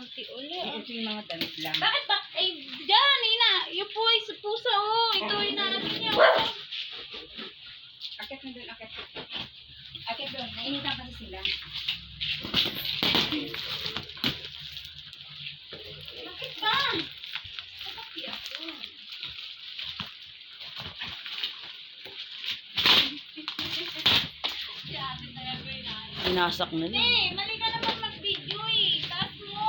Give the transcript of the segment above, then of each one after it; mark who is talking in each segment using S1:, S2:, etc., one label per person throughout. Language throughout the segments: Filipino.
S1: konti uli.
S2: Ito yung mga damit lang.
S1: Bakit ba? Ay, dyan, Ina. Yung po ay sa pusa, oh. Ito ay natin niya, oh.
S2: Akit na doon, akit. Akit doon, nainitan kasi sila.
S1: Bakit ba? Bakit ako?
S3: Pinasak nila.
S1: Hey, mali ka naman mag-video eh. Taas mo.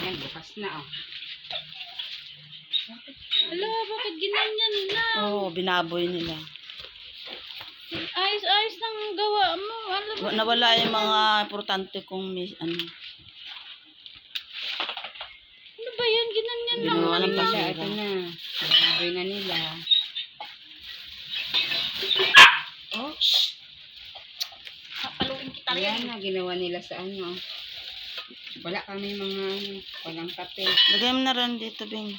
S2: Yan, bukas na, oh.
S1: Ala, bakit ginanyan na?
S3: Oo, binaboy nila.
S1: Ayos-ayos ng gawa mo. Ano ba?
S3: Nawala yung mga importante kong ano.
S1: Ano ba yan? Ginanyan lang.
S3: Ginawa ng
S2: Nila,
S3: basura.
S2: ito na. Nakaboy na nila.
S3: Oh,
S1: Papaluin kita rin.
S2: Ayan na, ginawa nila sa ano. Wala kami mga, walang kape.
S3: lagay mo na rin dito, Bing.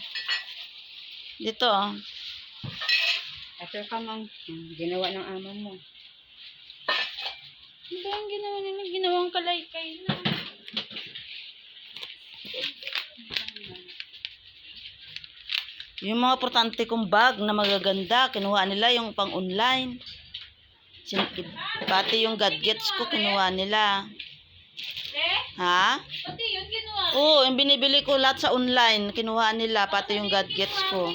S3: Dito, oh.
S2: Ito ka mang, ginawa ng amo mo.
S1: Ano ba yung ginawa nila? Ginawang kalaykay na.
S3: Yung mga importante kong bag na magaganda, kinuha nila yung pang-online. Pati yung gadgets ko, kinuha nila.
S1: Eh?
S3: Ha?
S1: Pati yun ginawa.
S3: Oo, yung binibili ko lahat sa online, kinuha nila, pati yung gadgets ko.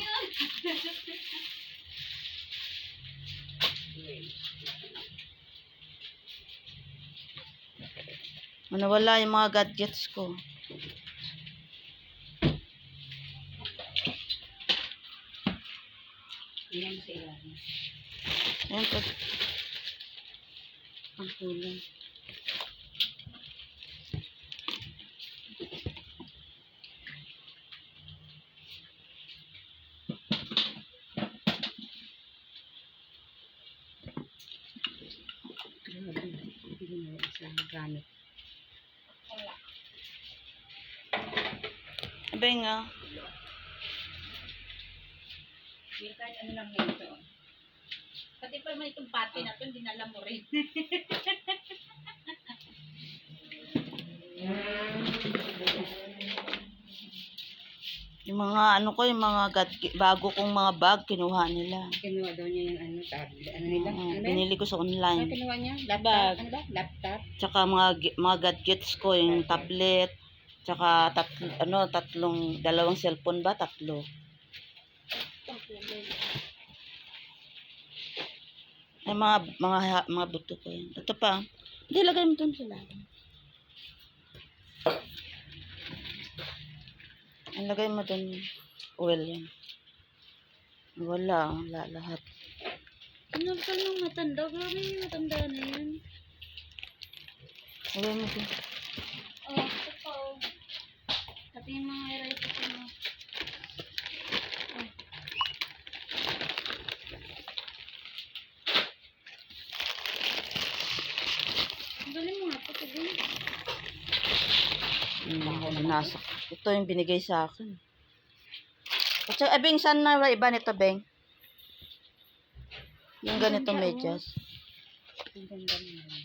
S3: Nawala yung mga gadgets ko.
S2: Ayan sa ilalim.
S3: Ayan po.
S2: Ang kulang. Grabe. Hindi na isang gamit.
S3: Abay nga.
S2: Yung kahit ano lang yun ito.
S1: Pati pa naman itong pati na ito, dinala mo rin.
S3: Yung mga ano ko, yung mga bago kong mga bag, kinuha nila.
S2: Kinuha daw niya yung ano, tablet. Ano nila?
S3: Oo,
S2: Ano ba yun?
S3: binili ko sa
S2: Ano
S3: online.
S2: kinuha niya? Laptop?
S1: Bag.
S2: Ano ba? Laptop?
S3: Tsaka mga gadgets ko, yung tablet. Tsaka dalawang cellphone ba? Tatlo. Ay, mga buto ko yan. Ito pa. Hindi, lagay mo dun sila. Ay, lagay mo dun. Oil yan. Wala lahat.
S1: Ano pa nung matanda? Grabe yung matanda na yan.
S3: Lagay mo dun.
S1: Oh, ito pa oh. Pati yung mga erase ko na. Galing mo nga po ito din.
S3: Nasa. Ito yung binigay sa akin. At saka, Beng, saan na iba nito, Beng? Yung ganito medyas.
S2: Ang ganda naman.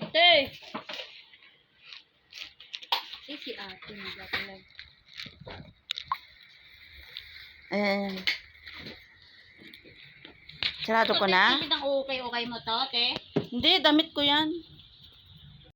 S1: Ate! Eh, si ate nagkakalag.
S3: Ayan. Sarado ko na?
S1: Kitang okay mo to, ate?
S3: Hindi, damit ko yan.